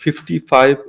55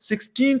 16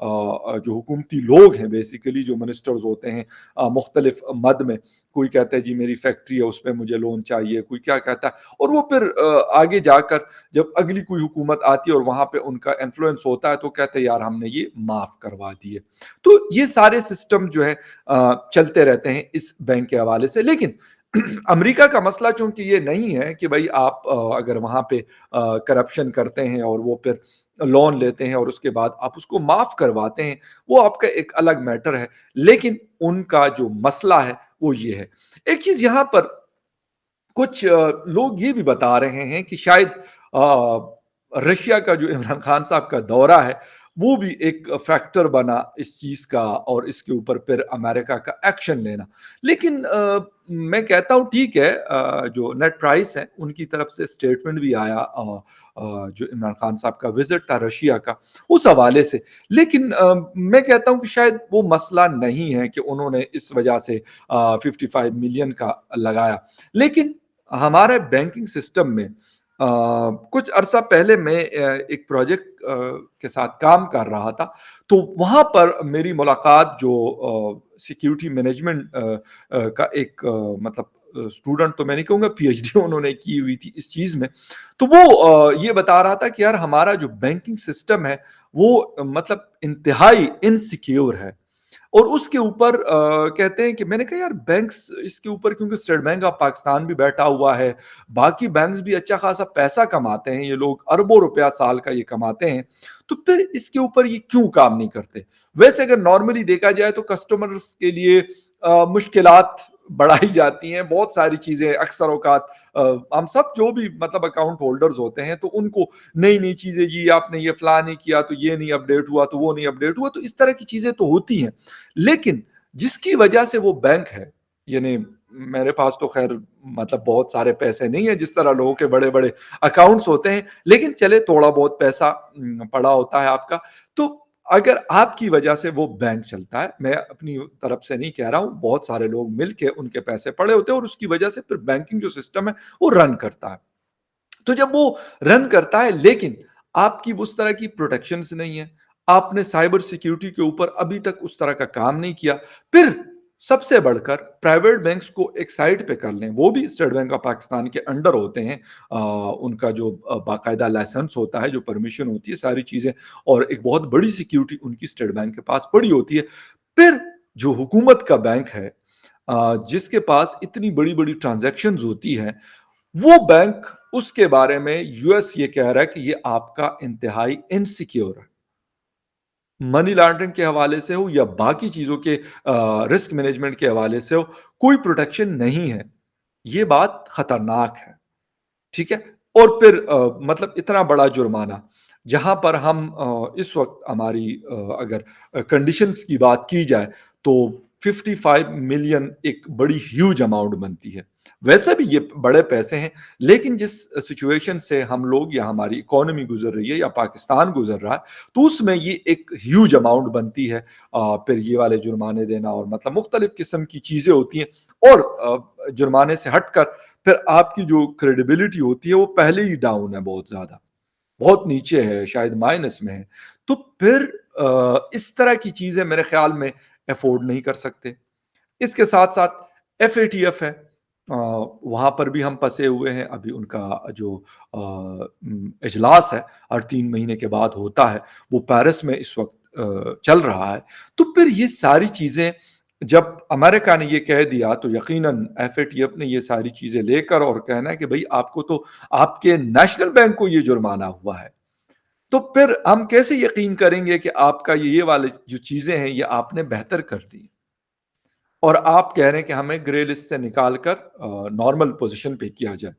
جو حکومتی لوگ ہیں بیسیکلی جو منسٹرز ہوتے ہیں مختلف مد میں، کوئی کہتا ہے جی میری فیکٹری ہے اس پہ مجھے لون چاہیے، کوئی کیا کہتا ہے، اور وہ پھر آگے جا کر جب اگلی کوئی حکومت آتی ہے اور وہاں پہ ان کا انفلوئنس ہوتا ہے تو کہتے ہیں یار ہم نے یہ معاف کروا دیے. تو یہ سارے سسٹم جو ہے چلتے رہتے ہیں اس بینک کے حوالے سے. لیکن امریکہ کا مسئلہ چونکہ یہ نہیں ہے کہ بھائی آپ اگر وہاں پہ کرپشن کرتے ہیں اور وہ پھر لون لیتے ہیں اور اس کے بعد آپ اس کو معاف کرواتے ہیں، وہ آپ کا ایک الگ میٹر ہے. لیکن ان کا جو مسئلہ ہے وہ یہ ہے. ایک چیز یہاں پر کچھ لوگ یہ بھی بتا رہے ہیں کہ شاید رشیا کا جو عمران خان صاحب کا دورہ ہے وہ بھی ایک فیکٹر بنا اس چیز کا، اور اس کے اوپر پھر امریکہ کا ایکشن لینا. لیکن میں کہتا ہوں ٹھیک ہے، جو نیٹ پرائس ہے ان کی طرف سے اسٹیٹمنٹ بھی آیا جو عمران خان صاحب کا وزٹ تھا رشیا کا اس حوالے سے. لیکن میں کہتا ہوں کہ شاید وہ مسئلہ نہیں ہے کہ انہوں نے اس وجہ سے 55 ملین کا لگایا. لیکن ہمارے بینکنگ سسٹم میں کچھ عرصہ پہلے میں ایک پروجیکٹ کے ساتھ کام کر رہا تھا، تو وہاں پر میری ملاقات جو سیکیورٹی مینجمنٹ کا ایک مطلب اسٹوڈنٹ تو میں نہیں کہوں گا، پی ایچ ڈی انہوں نے کی ہوئی تھی اس چیز میں. تو وہ یہ بتا رہا تھا کہ یار ہمارا جو بینکنگ سسٹم ہے وہ مطلب انتہائی انسیکیور ہے. اور اس کے اوپر کہتے ہیں کہ میں نے کہا یار بینکس اس کے اوپر، کیونکہ اسٹیٹ بینک آف پاکستان بھی بیٹھا ہوا ہے، باقی بینکس بھی اچھا خاصا پیسہ کماتے ہیں، یہ لوگ اربوں روپیہ سال کا یہ کماتے ہیں، تو پھر اس کے اوپر یہ کیوں کام نہیں کرتے؟ ویسے اگر نارملی دیکھا جائے تو کسٹمرز کے لیے مشکلات بڑھائی جاتی ہیں، بہت ساری چیزیں اکثر اوقات ہم سب جو بھی مطلب اکاؤنٹ ہولڈرز ہوتے ہیں تو ان کو نئی نئی چیزیں، جی آپ نے یہ فلاں نہیں کیا تو یہ نہیں اپڈیٹ ہوا تو وہ نہیں اپڈیٹ ہوا، تو اس طرح کی چیزیں تو ہوتی ہیں. لیکن جس کی وجہ سے وہ بینک ہے، یعنی میرے پاس تو خیر مطلب بہت سارے پیسے نہیں ہیں جس طرح لوگوں کے بڑے بڑے اکاؤنٹس ہوتے ہیں، لیکن چلے تھوڑا بہت پیسہ پڑا ہوتا ہے آپ کا. تو اگر آپ کی وجہ سے وہ بینک چلتا ہے، میں اپنی طرف سے نہیں کہہ رہا ہوں، بہت سارے لوگ مل کے ان کے پیسے پڑے ہوتے ہیں اور اس کی وجہ سے پھر بینکنگ جو سسٹم ہے وہ رن کرتا ہے. تو جب وہ رن کرتا ہے لیکن آپ کی اس طرح کی پروٹیکشنز نہیں ہے، آپ نے سائبر سیکیورٹی کے اوپر ابھی تک اس طرح کا کام نہیں کیا، پھر سب سے بڑھ کر پرائیویٹ بینکس کو ایک سائڈ پہ کر لیں، وہ بھی اسٹیٹ بینک آف پاکستان کے انڈر ہوتے ہیں، ان کا جو باقاعدہ لائسنس ہوتا ہے، جو پرمیشن ہوتی ہے، ساری چیزیں، اور ایک بہت بڑی سیکیورٹی ان کی اسٹیٹ بینک کے پاس پڑی ہوتی ہے. پھر جو حکومت کا بینک ہے جس کے پاس اتنی بڑی بڑی ٹرانزیکشنز ہوتی ہیں، وہ بینک اس کے بارے میں یو ایس یہ کہہ رہا ہے کہ یہ آپ کا انتہائی انسیکیور ہے. منی لانڈرنگ کے حوالے سے ہو یا باقی چیزوں کے رسک مینجمنٹ کے حوالے سے ہو، کوئی پروٹیکشن نہیں ہے. یہ بات خطرناک ہے. ٹھیک ہے. اور پھر مطلب اتنا بڑا جرمانہ، جہاں پر ہم اس وقت ہماری اگر کنڈیشنز کی بات کی جائے تو 55 ملین ایک بڑی ہیوج اماؤنٹ بنتی ہے. ویسے بھی یہ بڑے پیسے ہیں، لیکن جس سچویشن سے ہم لوگ یا ہماری اکانومی گزر رہی ہے یا پاکستان گزر رہا ہے، تو اس میں یہ ایک ہیوج اماؤنٹ بنتی ہے. پھر یہ والے جرمانے دینا اور مطلب مختلف قسم کی چیزیں ہوتی ہیں، اور جرمانے سے ہٹ کر پھر آپ کی جو کریڈیبلٹی ہوتی ہے وہ پہلے ہی ڈاؤن ہے، بہت زیادہ، بہت نیچے ہے، شاید مائنس میں ہے. تو پھر اس طرح کی چیزیں میرے خیال میں افورڈ نہیں کر سکتے. اس کے ساتھ ساتھ ایف اے ٹی ایف ہے، وہاں پر بھی ہم پھنسے ہوئے ہیں. ابھی ان کا جو اجلاس ہے ہر 3 مہینے کے بعد ہوتا ہے، وہ پیرس میں اس وقت چل رہا ہے. تو پھر یہ ساری چیزیں جب امریکہ نے یہ کہہ دیا تو یقیناً ایف اے ٹی ایف نے یہ ساری چیزیں لے کر اور کہنا ہے کہ بھئی آپ کو تو آپ کے نیشنل بینک کو یہ جرمانہ ہوا ہے. تو پھر ہم کیسے یقین کریں گے کہ آپ کا یہ والے جو چیزیں ہیں یہ آپ نے بہتر کر دی، اور آپ کہہ رہے ہیں کہ ہمیں گرے لسٹ سے نکال کر نارمل پوزیشن پہ کیا جائے.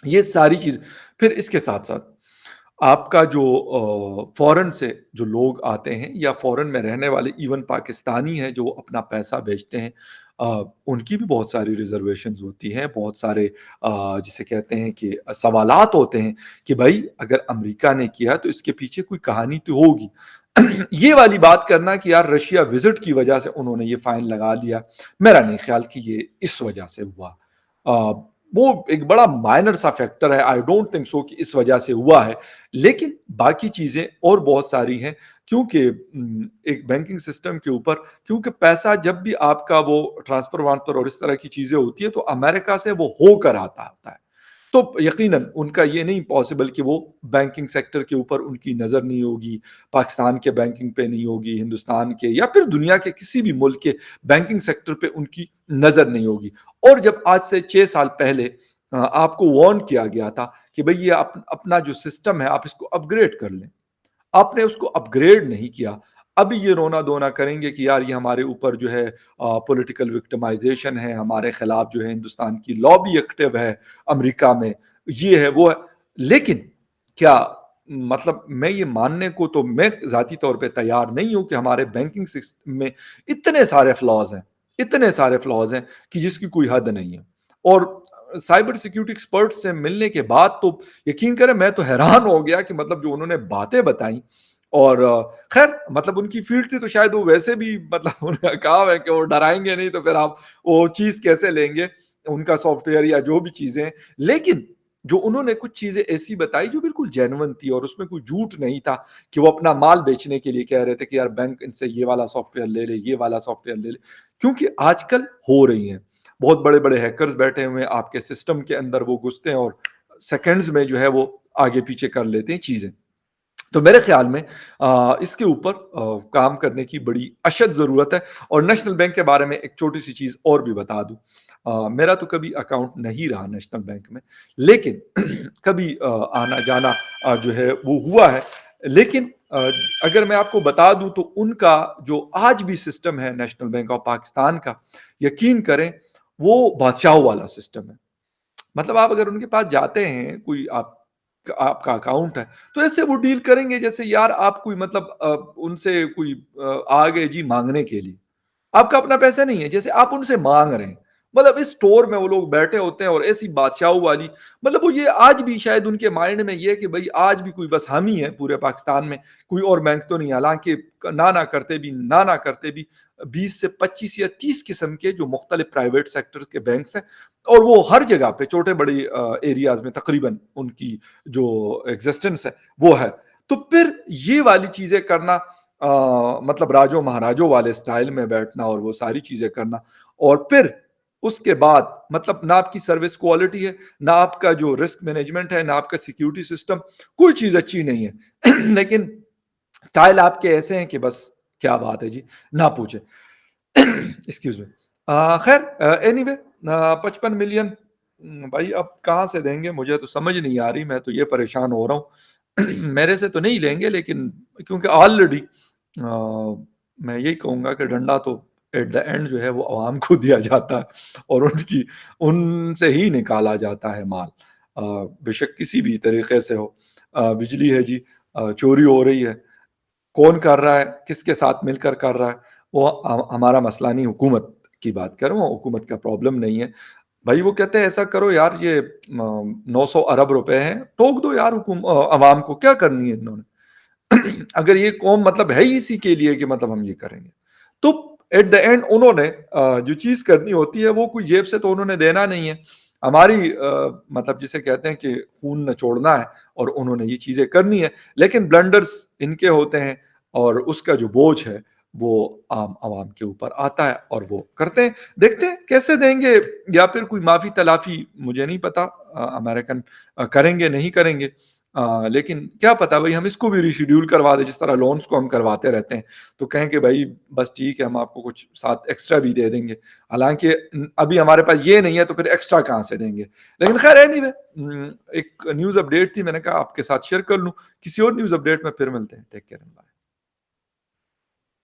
یہ ساری چیز پھر اس کے ساتھ ساتھ آپ کا جو فورن سے جو لوگ آتے ہیں یا فورن میں رہنے والے ایون پاکستانی ہیں جو اپنا پیسہ بیچتے ہیں، ان کی بھی بہت ساری ریزرویشنز ہوتی ہیں، بہت سارے جسے کہتے ہیں کہ سوالات ہوتے ہیں کہ بھائی اگر امریکہ نے کیا تو اس کے پیچھے کوئی کہانی تو ہوگی. یہ والی بات کرنا کہ یار رشیا وزٹ کی وجہ سے انہوں نے یہ فائن لگا لیا، میرا نہیں خیال کہ یہ اس وجہ سے ہوا. وہ ایک بڑا مائنر سا فیکٹر ہے، آئی ڈونٹ تھنک سو کہ اس وجہ سے ہوا ہے. لیکن باقی چیزیں اور بہت ساری ہیں، کیونکہ ایک بینکنگ سسٹم کے اوپر، کیونکہ پیسہ جب بھی آپ کا وہ ٹرانسفر وانسفر اور اس طرح کی چیزیں ہوتی ہے تو امریکہ سے وہ ہو کر آتا ہے، تو یقیناً ان کا یہ نہیں پاسبل کہ وہ بینکنگ سیکٹر کے اوپر ان کی نظر نہیں ہوگی، پاکستان کے بینکنگ پہ نہیں ہوگی، ہندوستان کے یا پھر دنیا کے کسی بھی ملک کے بینکنگ سیکٹر پہ ان کی نظر نہیں ہوگی۔ اور جب آج سے 6 سال پہلے آپ کو وارن کیا گیا تھا کہ بھئی یہ اپنا جو سسٹم ہے آپ اس کو اپ گریڈ کر لیں، آپ نے اس کو اپ گریڈ نہیں کیا، ابھی یہ رونا دھونا کریں گے کہ یار یہ ہمارے اوپر جو ہے پولیٹیکل وکٹمائزیشن ہے، ہمارے خلاف جو ہے ہندوستان کی لابی ایکٹیو ہے امریکہ میں، یہ ہے وہ ہے۔ لیکن کیا مطلب میں یہ ماننے کو تو میں ذاتی طور پہ تیار نہیں ہوں کہ ہمارے بینکنگ سسٹم میں اتنے سارے فلاز ہیں، اتنے سارے فلاز ہیں کہ جس کی کوئی حد نہیں ہے۔ اور سائبر سیکیورٹی ایکسپرٹ سے ملنے کے بعد تو یقین کریں میں تو حیران ہو گیا کہ مطلب جو انہوں نے باتیں بتائیں، اور خیر مطلب ان کی فیلڈ تھی تو شاید وہ ویسے بھی مطلب ان کا کام ہے کہ وہ ڈرائیں گے نہیں تو پھر آپ وہ چیز کیسے لیں گے ان کا سافٹ ویئر یا جو بھی چیزیں ہیں۔ لیکن جو انہوں نے کچھ چیزیں ایسی بتائی جو بالکل جینون تھی اور اس میں کوئی جھوٹ نہیں تھا کہ وہ اپنا مال بیچنے کے لیے کہہ رہے تھے کہ یار بینک ان سے یہ والا سافٹ ویئر لے لے، یہ والا سافٹ ویئر لے لے، کیونکہ آج کل ہو رہی ہیں بہت بڑے بڑے ہیکرز بیٹھے ہوئے ہیں آپ کے سسٹم کے اندر، وہ گھستے ہیں اور سیکنڈز میں جو ہے وہ آگے پیچھے کر لیتے ہیں چیزیں۔ تو میرے خیال میں اس کے اوپر کام کرنے کی بڑی اشد ضرورت ہے۔ اور نیشنل بینک کے بارے میں ایک چھوٹی سی چیز اور بھی بتا دوں، میرا تو کبھی اکاؤنٹ نہیں رہا نیشنل بینک میں، لیکن کبھی آنا جانا جو ہے وہ ہوا ہے۔ لیکن اگر میں آپ کو بتا دوں تو ان کا جو آج بھی سسٹم ہے نیشنل بینک آف پاکستان کا، یقین کریں وہ بادشاہوں والا سسٹم ہے۔ مطلب آپ اگر ان کے پاس جاتے ہیں، کوئی آپ کا اکاؤنٹ ہے تو ایسے وہ ڈیل کریں گے جیسے یار آپ کوئی مطلب ان سے کوئی آ گئے جی مانگنے کے لیے، آپ کا اپنا پیسہ نہیں ہے، جیسے آپ ان سے مانگ رہے ہیں، مطلب اس اسٹور میں وہ لوگ بیٹھے ہوتے ہیں اور ایسی بادشاہوں والی، مطلب وہ یہ آج بھی شاید ان کے مائنڈ میں یہ کہ بھئی آج بھی کوئی بس ہم ہی ہیں پورے پاکستان میں، کوئی اور بینک تو نہیں، حالانکہ نہ کرتے بھی 20 سے 25 یا 30 قسم کے جو مختلف پرائیویٹ سیکٹر کے بینکس ہیں، اور وہ ہر جگہ پہ چھوٹے بڑے ایریاز میں تقریباً ان کی جو ایگزسٹنس ہے وہ ہے۔ تو پھر یہ والی چیزیں کرنا، مطلب راجوں مہاراجوں والے سٹائل میں بیٹھنا اور وہ ساری چیزیں کرنا، اور پھر اس کے بعد مطلب نہ آپ کی سروس کوالٹی ہے، نہ آپ کا جو رسک مینجمنٹ ہے، نہ آپ کا سیکیورٹی سسٹم، کوئی چیز اچھی نہیں ہے لیکن سٹائل آپ کے ایسے ہیں کہ بس کیا بات ہے جی، نہ پوچھیں ایکسکیوز می۔ خیر اینی وے 55 ملین بھائی اب کہاں سے دیں گے مجھے تو سمجھ نہیں آ رہی، میں تو یہ پریشان ہو رہا ہوں میرے سے تو نہیں لیں گے، لیکن کیونکہ آلریڈی میں یہی کہوں گا کہ ڈنڈا تو ایٹ دا اینڈ جو ہے وہ عوام کو دیا جاتا ہے اور ان سے ہی نکالا جاتا ہے مال، بے شک کسی بھی طریقے سے ہو۔ بجلی ہے جی، چوری ہو رہی ہے، کون کر رہا ہے، کس کے ساتھ مل کر کر رہا ہے، وہ ہمارا مسئلہ نہیں، حکومت کی بات کروں، حکومت کا پرابلم نہیں ہے بھائی۔ وہ کہتے ہیں ایسا کرو یار، یہ 900 ارب روپے ہیں، ٹوک دو یار عوام کو، کیا کرنی ہے انہوں نے اگر یہ قوم مطلب ہے ہی اسی کے لیے کہ مطلب ہم یہ کریں گے، تو ایٹ دا اینڈ انہوں نے جو چیز کرنی ہوتی ہے وہ کوئی جیب سے تو انہوں نے دینا نہیں ہے، ہماری مطلب جسے کہتے ہیں کہ خون نچوڑنا ہے، اور انہوں نے یہ چیزیں کرنی ہے، لیکن بلنڈرز ان کے ہوتے ہیں اور اس کا جو بوجھ ہے وہ عام عوام کے اوپر آتا ہے، اور وہ کرتے ہیں، دیکھتے ہیں کیسے دیں گے، یا پھر کوئی معافی تلافی مجھے نہیں پتا امریکن کریں گے نہیں کریں گے، لیکن کیا پتا بھائی ہم اس کو بھی ریشیڈیول کروا دیں، جس طرح لونز کو ہم کرواتے رہتے ہیں، تو کہیں کہ بھائی بس ٹھیک ہے ہم آپ کو کچھ ساتھ ایکسٹرا بھی دے دیں گے، حالانکہ ابھی ہمارے پاس یہ نہیں ہے تو پھر ایکسٹرا کہاں سے دیں گے۔ لیکن خیر اینی وے، ایک نیوز اپڈیٹ تھی، میں نے کہا آپ کے ساتھ شیئر کر لوں، کسی اور نیوز اپڈیٹ میں پھر ملتے ہیں، ٹیک کیئر۔